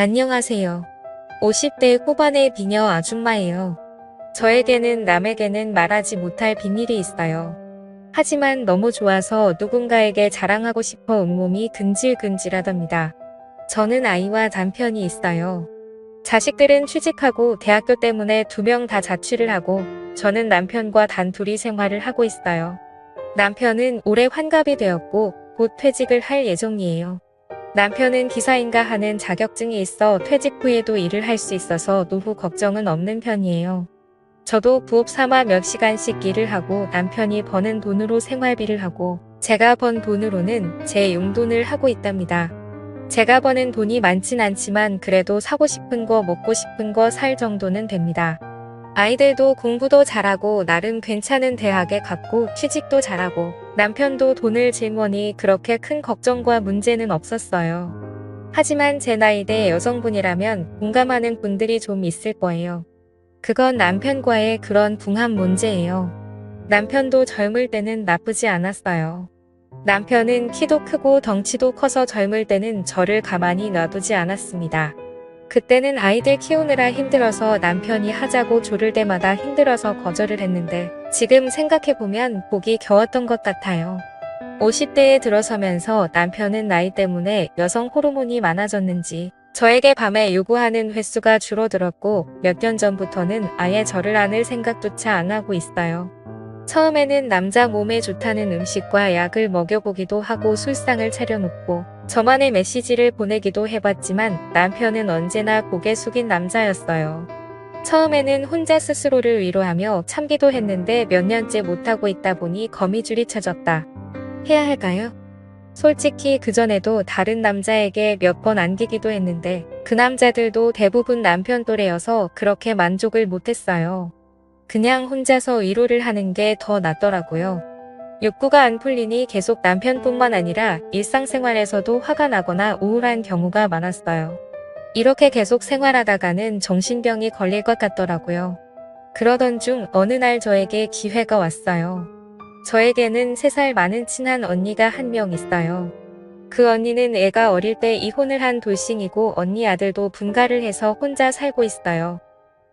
안녕하세요. 50대 후반의 비녀 아줌마예요. 저에게는 남에게는 말하지 못할 비밀이 있어요. 하지만 너무 좋아서 누군가에게 자랑하고 싶어 온몸이 근질근질하답니다. 저는 아이와 남편이 있어요. 자식들은 취직하고 대학교 때문에 2명 다 자취를 하고 저는 남편과 단둘이 생활을 하고 있어요. 남편은 올해 환갑이 되었고 곧 퇴직을 할 예정이에요. 남편은 기사인가 하는 자격증이 있어 퇴직 후에도 일을 할 수 있어서 노후 걱정은 없는 편이에요. 저도 부업 삼아 몇 시간씩 일을 하고 남편이 버는 돈으로 생활비를 하고 제가 번 돈으로는 제 용돈을 하고 있답니다. 제가 버는 돈이 많진 않지만 그래도 사고 싶은 거 먹고 싶은 거 살 정도는 됩니다. 아이들도 공부도 잘하고 나름 괜찮은 대학에 갔고 취직도 잘하고 남편도 돈을 짊으니 그렇게 큰 걱정과 문제는 없었어요. 하지만 제 나이대 여성분이라면 공감하는 분들이 좀 있을 거예요. 그건 남편과의 그런 궁합 문제예요. 남편도 젊을 때는 나쁘지 않았어요. 남편은 키도 크고 덩치도 커서 젊을 때는 저를 가만히 놔두지 않았습니다. 그때는 아이들 키우느라 힘들어서 남편이 하자고 조를 때마다 힘들어서 거절을 했는데 지금 생각해보면 복이 겨웠던 것 같아요. 50대에 들어서면서 남편은 나이 때문에 여성 호르몬이 많아졌는지 저에게 밤에 요구하는 횟수가 줄어들었고 몇 년 전부터는 아예 저를 안을 생각조차 안 하고 있어요. 처음에는 남자 몸에 좋다는 음식과 약을 먹여보기도 하고 술상을 차려놓고 저만의 메시지를 보내기도 해봤지만 남편은 언제나 고개 숙인 남자였어요. 처음에는 혼자 스스로를 위로하며 참기도 했는데 몇 년째 못하고 있다 보니 거미줄이 쳐졌다 해야 할까요? 솔직히 그전에도 다른 남자에게 몇 번 안기기도 했는데 그 남자들도 대부분 남편 또래여서 그렇게 만족을 못했어요. 그냥 혼자서 위로를 하는 게 더 낫더라고요. 욕구가 안 풀리니 계속 남편뿐만 아니라 일상생활에서도 화가 나거나 우울한 경우가 많았어요. 이렇게 계속 생활하다가는 정신병이 걸릴 것 같더라고요. 그러던 중 어느 날 저에게 기회가 왔어요. 저에게는 3살 많은 친한 언니가 한 명 있어요. 그 언니는 애가 어릴 때 이혼을 한 돌싱이고 언니 아들도 분가를 해서 혼자 살고 있어요.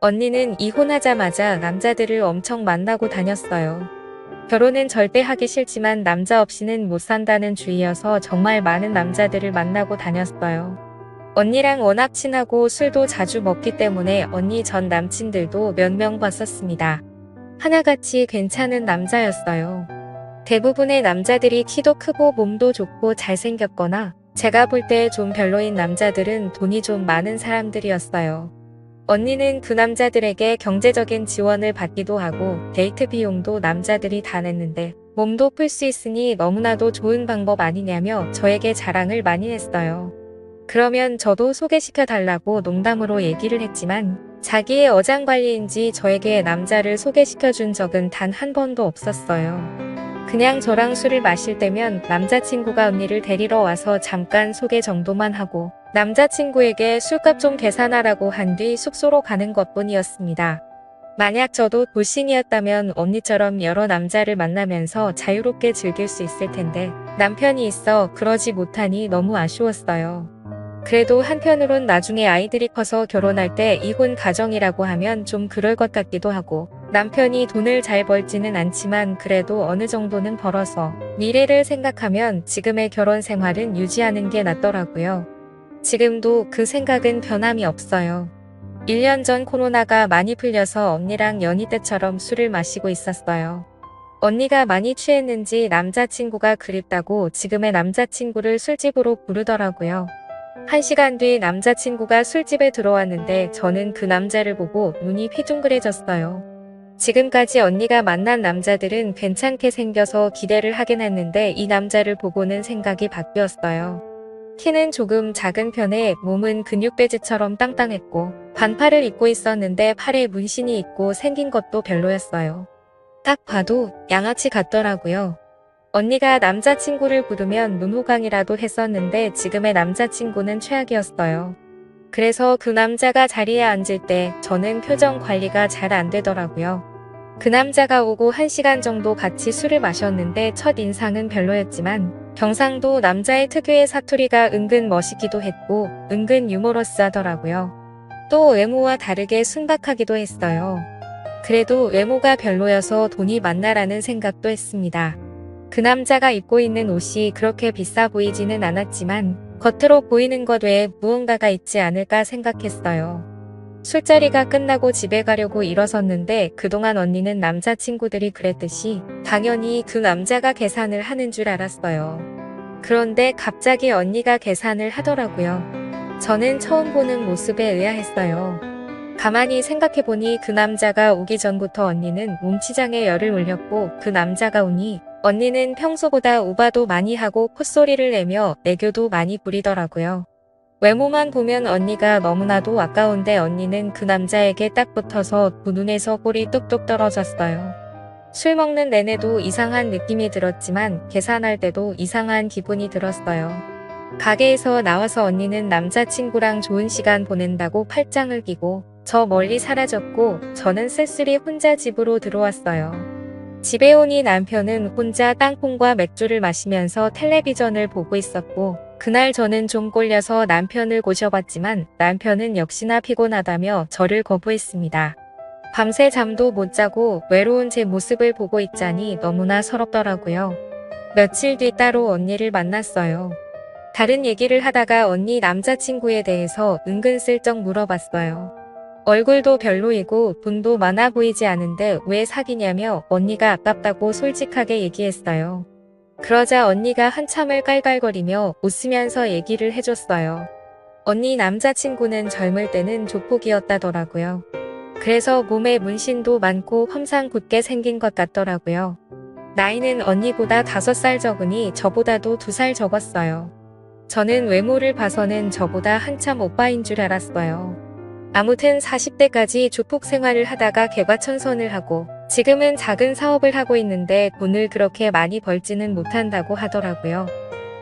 언니는 이혼하자마자 남자들을 엄청 만나고 다녔어요. 결혼은 절대 하기 싫지만 남자 없이는 못 산다는 주의여서 정말 많은 남자들을 만나고 다녔어요. 언니랑 워낙 친하고 술도 자주 먹기 때문에 언니 전 남친들도 몇 명 봤었습니다. 하나같이 괜찮은 남자였어요. 대부분의 남자들이 키도 크고 몸도 좋고 잘생겼거나 제가 볼 때 좀 별로인 남자들은 돈이 좀 많은 사람들이었어요. 언니는 그 남자들에게 경제적인 지원을 받기도 하고 데이트 비용도 남자들이 다 냈는데 몸도 풀 수 있으니 너무나도 좋은 방법 아니냐며 저에게 자랑을 많이 했어요. 그러면 저도 소개시켜 달라고 농담으로 얘기를 했지만 자기의 어장관리인지 저에게 남자를 소개시켜 준 적은 단 한 번도 없었어요. 그냥 저랑 술을 마실 때면 남자친구가 언니를 데리러 와서 잠깐 소개 정도만 하고 남자친구에게 술값 좀 계산하라고 한 뒤 숙소로 가는 것뿐이었습니다. 만약 저도 돌싱이었다면 언니처럼 여러 남자를 만나면서 자유롭게 즐길 수 있을 텐데 남편이 있어 그러지 못하니 너무 아쉬웠어요. 그래도 한편으론 나중에 아이들이 커서 결혼할 때 이혼 가정이라고 하면 좀 그럴 것 같기도 하고 남편이 돈을 잘 벌지는 않지만 그래도 어느 정도는 벌어서 미래를 생각하면 지금의 결혼 생활은 유지하는 게 낫더라고요. 지금도 그 생각은 변함이 없어요. 1년 전 코로나가 많이 풀려서 언니랑 연희 때처럼 술을 마시고 있었어요. 언니가 많이 취했는지 남자친구가 그립다고 지금의 남자친구를 술집으로 부르더라고요. 1시간 뒤 남자친구가 술집에 들어왔는데 저는 그 남자를 보고 눈이 휘둥그레졌어요. 지금까지 언니가 만난 남자들은 괜찮게 생겨서 기대를 하긴 했는데 이 남자를 보고는 생각이 바뀌었어요. 키는 조금 작은 편에 몸은 근육배지처럼 땅땅했고 반팔을 입고 있었는데 팔에 문신이 있고 생긴 것도 별로였어요. 딱 봐도 양아치 같더라고요. 언니가 남자친구를 부르면 눈호강이라도 했었는데 지금의 남자친구는 최악이었어요. 그래서 그 남자가 자리에 앉을 때 저는 표정 관리가 잘 안 되더라고요. 그 남자가 오고 1시간 정도 같이 술을 마셨는데 첫 인상은 별로였지만 경상도 남자의 특유의 사투리가 은근 멋있기도 했고 은근 유머러스하더라고요. 또 외모와 다르게 순박하기도 했어요. 그래도 외모가 별로여서 돈이 많나라는 생각도 했습니다. 그 남자가 입고 있는 옷이 그렇게 비싸 보이지는 않았지만 겉으로 보이는 것 외에 무언가가 있지 않을까 생각했어요. 술자리가 끝나고 집에 가려고 일어섰는데 그동안 언니는 남자친구들이 그랬듯이 당연히 그 남자가 계산을 하는 줄 알았어요. 그런데 갑자기 언니가 계산을 하더라고요. 저는 처음 보는 모습에 의아했어요. 가만히 생각해보니 그 남자가 오기 전부터 언니는 몸치장에 열을 올렸고 그 남자가 오니 언니는 평소보다 우바도 많이 하고 콧소리를 내며 애교도 많이 부리더라고요. 외모만 보면 언니가 너무나도 아까운데 언니는 그 남자에게 딱 붙어서 두 눈에서 꿀이 뚝뚝 떨어졌어요. 술 먹는 내내도 이상한 느낌이 들었지만 계산할 때도 이상한 기분이 들었어요. 가게에서 나와서 언니는 남자친구랑 좋은 시간 보낸다고 팔짱을 끼고 저 멀리 사라졌고 저는 쓸쓸히 혼자 집으로 들어왔어요. 집에 오니 남편은 혼자 땅콩과 맥주를 마시면서 텔레비전을 보고 있었고 그날 저는 좀 꼴려서 남편을 꼬셔봤지만 남편은 역시나 피곤하다며 저를 거부했습니다. 밤새 잠도 못 자고 외로운 제 모습을 보고 있자니 너무나 서럽더라고요. 며칠 뒤 따로 언니를 만났어요. 다른 얘기를 하다가 언니 남자친구에 대해서 은근슬쩍 물어봤어요. 얼굴도 별로이고 돈도 많아 보이지 않은데 왜 사귀냐며 언니가 아깝다고 솔직하게 얘기했어요. 그러자 언니가 한참을 깔깔거리며 웃으면서 얘기를 해줬어요. 언니 남자친구는 젊을 때는 조폭이었다더라고요. 그래서 몸에 문신도 많고 험상 굳게 생긴 것 같더라고요. 나이는 언니보다 5살 적으니 저보다도 2살 적었어요. 저는 외모를 봐서는 저보다 한참 오빠인 줄 알았어요. 아무튼 40대까지 조폭 생활을 하다가 개과천선을 하고 지금은 작은 사업을 하고 있는데 돈을 그렇게 많이 벌지는 못한다고 하더라고요.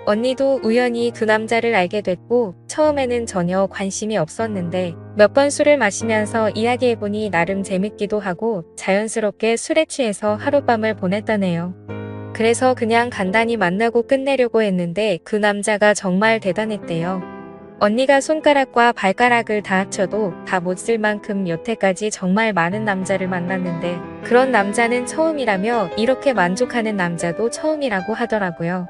언니도 우연히 그 남자를 알게 됐고 처음에는 전혀 관심이 없었는데 몇 번 술을 마시면서 이야기해보니 나름 재밌기도 하고 자연스럽게 술에 취해서 하룻밤을 보냈다네요. 그래서 그냥 간단히 만나고 끝내려고 했는데 그 남자가 정말 대단했대요. 언니가 손가락과 발가락을 다 합쳐도 다 못 쓸 만큼 여태까지 정말 많은 남자를 만났는데 그런 남자는 처음이라며 이렇게 만족하는 남자도 처음이라고 하더라고요.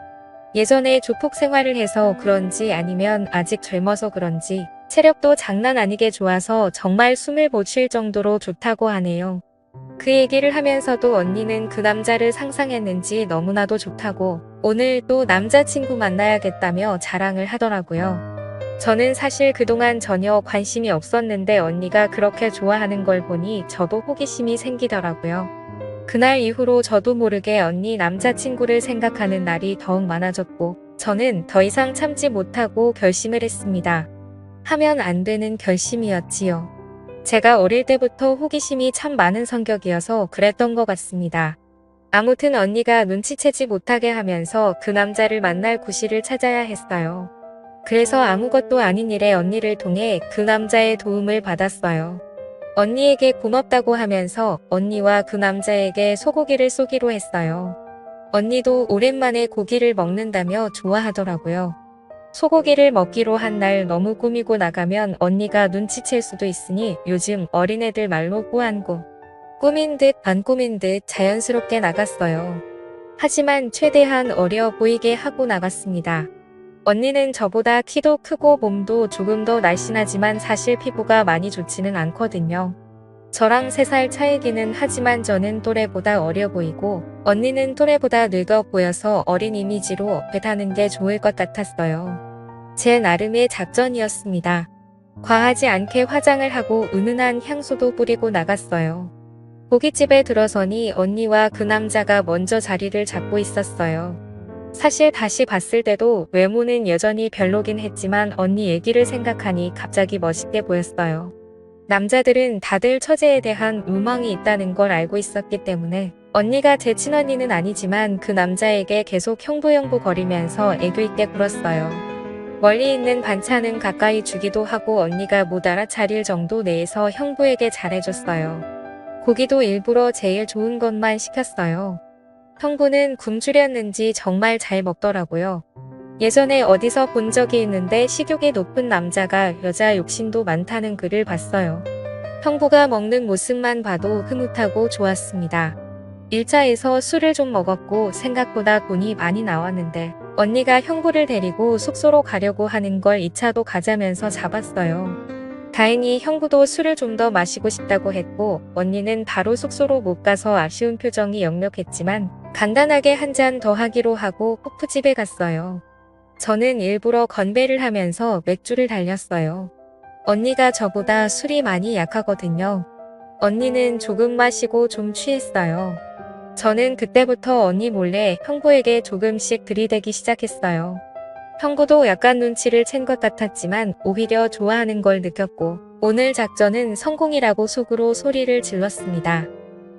예전에 조폭 생활을 해서 그런지 아니면 아직 젊어서 그런지 체력도 장난 아니게 좋아서 정말 숨을 못 쉴 정도로 좋다고 하네요. 그 얘기를 하면서도 언니는 그 남자를 상상했는지 너무나도 좋다고 오늘 또 남자친구 만나야겠다며 자랑을 하더라고요. 저는 사실 그동안 전혀 관심이 없었는데 언니가 그렇게 좋아하는 걸 보니 저도 호기심이 생기더라고요. 그날 이후로 저도 모르게 언니 남자친구를 생각하는 날이 더욱 많아졌고 저는 더 이상 참지 못하고 결심을 했습니다. 하면 안 되는 결심이었지요. 제가 어릴 때부터 호기심이 참 많은 성격이어서 그랬던 것 같습니다. 아무튼 언니가 눈치채지 못하게 하면서 그 남자를 만날 구실을 찾아야 했어요. 그래서 아무것도 아닌 일에 언니를 통해 그 남자의 도움을 받았어요. 언니에게 고맙다고 하면서 언니와 그 남자에게 소고기를 쏘기로 했어요. 언니도 오랜만에 고기를 먹는다며 좋아하더라고요. 소고기를 먹기로 한 날 너무 꾸미고 나가면 언니가 눈치챌 수도 있으니 요즘 어린애들 말로 꾸안꾸. 꾸민 듯 안 꾸민 듯 자연스럽게 나갔어요. 하지만 최대한 어려 보이게 하고 나갔습니다. 언니는 저보다 키도 크고 몸도 조금 더 날씬하지만 사실 피부가 많이 좋지는 않거든요. 저랑 3살 차이기는 하지만 저는 또래보다 어려 보이고 언니는 또래보다 늙어 보여서 어린 이미지로 배타는 게 좋을 것 같았어요. 제 나름의 작전이었습니다. 과하지 않게 화장을 하고 은은한 향수도 뿌리고 나갔어요. 고깃집에 들어서니 언니와 그 남자가 먼저 자리를 잡고 있었어요. 사실 다시 봤을 때도 외모는 여전히 별로긴 했지만 언니 얘기를 생각하니 갑자기 멋있게 보였어요. 남자들은 다들 처제에 대한 로망이 있다는 걸 알고 있었기 때문에 언니가 제 친언니는 아니지만 그 남자에게 계속 형부형부 거리면서 애교 있게 굴었어요. 멀리 있는 반찬은 가까이 주기도 하고 언니가 못 알아차릴 정도 내에서 형부에게 잘해줬어요. 고기도 일부러 제일 좋은 것만 시켰어요. 형부는 굶주렸는지 정말 잘 먹더라고요. 예전에 어디서 본 적이 있는데 식욕이 높은 남자가 여자 욕심도 많다는 글을 봤어요. 형부가 먹는 모습만 봐도 흐뭇하고 좋았습니다. 1차에서 술을 좀 먹었고 생각보다 돈이 많이 나왔는데 언니가 형부를 데리고 숙소로 가려고 하는 걸 2차도 가자면서 잡았어요. 다행히 형부도 술을 좀 더 마시고 싶다고 했고 언니는 바로 숙소로 못 가서 아쉬운 표정이 역력했지만 간단하게 한 잔 더 하기로 하고 호프집에 갔어요. 저는 일부러 건배를 하면서 맥주를 달렸어요. 언니가 저보다 술이 많이 약하거든요. 언니는 조금 마시고 좀 취했어요. 저는 그때부터 언니 몰래 형부에게 조금씩 들이대기 시작했어요. 형부도 약간 눈치를 챈 것 같았지만 오히려 좋아하는 걸 느꼈고 오늘 작전은 성공이라고 속으로 소리를 질렀습니다.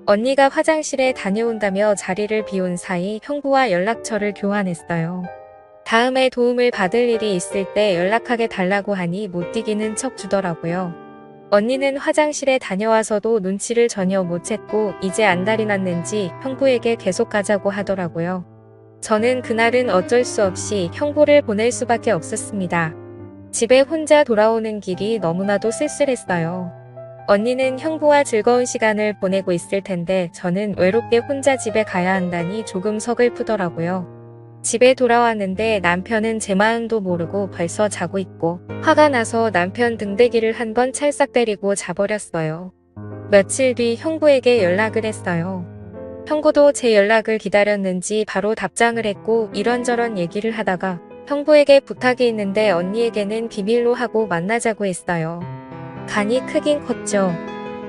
언니가 화장실에 다녀온다며 자리를 비운 사이 형부와 연락처를 교환했어요. 다음에 도움을 받을 일이 있을 때 연락하게 달라고 하니 못 이기는 척 주더라고요. 언니는 화장실에 다녀와서도 눈치를 전혀 못 챘고 이제 안달이 났는지 형부에게 계속 가자고 하더라고요. 저는 그날은 어쩔 수 없이 형부를 보낼 수밖에 없었습니다. 집에 혼자 돌아오는 길이 너무나도 쓸쓸했어요. 언니는 형부와 즐거운 시간을 보내고 있을 텐데 저는 외롭게 혼자 집에 가야 한다니 조금 서글프더라고요. 집에 돌아왔는데 남편은 제 마음도 모르고 벌써 자고 있고 화가 나서 남편 등대기를 한 번 찰싹 때리고 자버렸어요. 며칠 뒤 형부에게 연락을 했어요. 형부도 제 연락을 기다렸는지 바로 답장을 했고 이런저런 얘기를 하다가 형부에게 부탁이 있는데 언니에게는 비밀로 하고 만나자고 했어요. 간이 크긴 컸죠.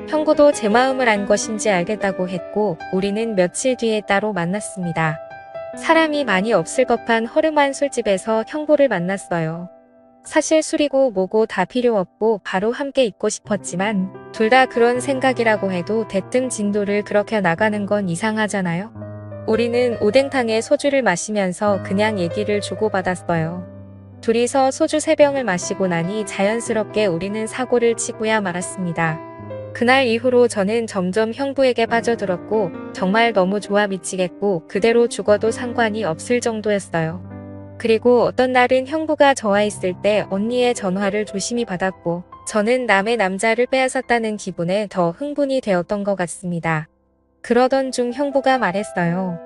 형부도 제 마음을 안 것인지 알겠다고 했고 우리는 며칠 뒤에 따로 만났습니다. 사람이 많이 없을 법한 허름한 술집에서 형부를 만났어요. 사실 술이고 뭐고 다 필요 없고 바로 함께 있고 싶었지만 둘 다 그런 생각이라고 해도 대뜸 진도를 그렇게 나가는 건 이상하잖아요. 우리는 오뎅탕에 소주를 마시면서 그냥 얘기를 주고받았어요. 둘이서 소주 3병을 마시고 나니 자연스럽게 우리는 사고를 치고야 말았습니다. 그날 이후로 저는 점점 형부에게 빠져들었고 정말 너무 좋아 미치겠고 그대로 죽어도 상관이 없을 정도였어요. 그리고 어떤 날은 형부가 저와 있을 때 언니의 전화를 조심히 받았고 저는 남의 남자를 빼앗았다는 기분에 더 흥분이 되었던 것 같습니다. 그러던 중 형부가 말했어요.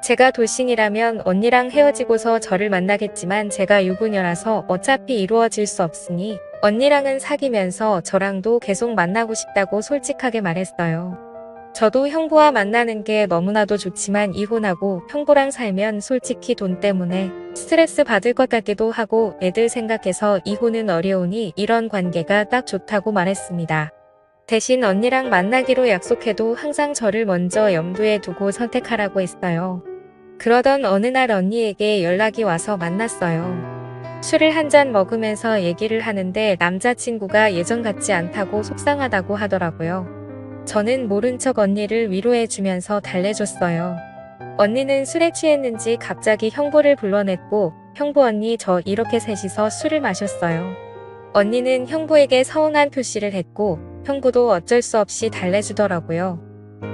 제가 돌싱이라면 언니랑 헤어지고서 저를 만나겠지만 제가 유부녀라서 어차피 이루어질 수 없으니 언니랑은 사귀면서 저랑도 계속 만나고 싶다고 솔직하게 말했어요. 저도 형부와 만나는 게 너무나도 좋지만 이혼하고 형부랑 살면 솔직히 돈 때문에 스트레스 받을 것 같기도 하고 애들 생각해서 이혼은 어려우니 이런 관계가 딱 좋다고 말했습니다. 대신 언니랑 만나기로 약속해도 항상 저를 먼저 염두에 두고 선택하라고 했어요. 그러던 어느 날 언니에게 연락이 와서 만났어요. 술을 한 잔 먹으면서 얘기를 하는데 남자친구가 예전 같지 않다고 속상하다고 하더라고요. 저는 모른 척 언니를 위로해주면서 달래줬어요. 언니는 술에 취했는지 갑자기 형부를 불러냈고 형부 언니 저 이렇게 셋이서 술을 마셨어요. 언니는 형부에게 서운한 표시를 했고 형부도 어쩔 수 없이 달래주더라고요.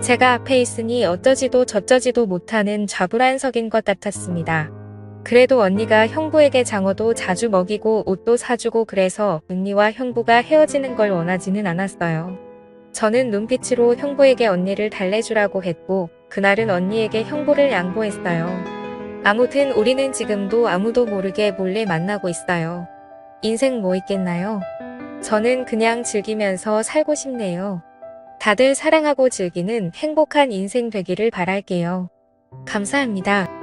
제가 앞에 있으니 어쩌지도 저쩌지도 못하는 좌불안석인 것 같았습니다. 그래도 언니가 형부에게 장어도 자주 먹이고 옷도 사주고 그래서 언니와 형부가 헤어지는 걸 원하지는 않았어요. 저는 눈빛으로 형부에게 언니를 달래주라고 했고 그날은 언니에게 형부를 양보했어요. 아무튼 우리는 지금도 아무도 모르게 몰래 만나고 있어요. 인생 뭐 있겠나요? 저는 그냥 즐기면서 살고 싶네요. 다들 사랑하고 즐기는 행복한 인생 되기를 바랄게요. 감사합니다.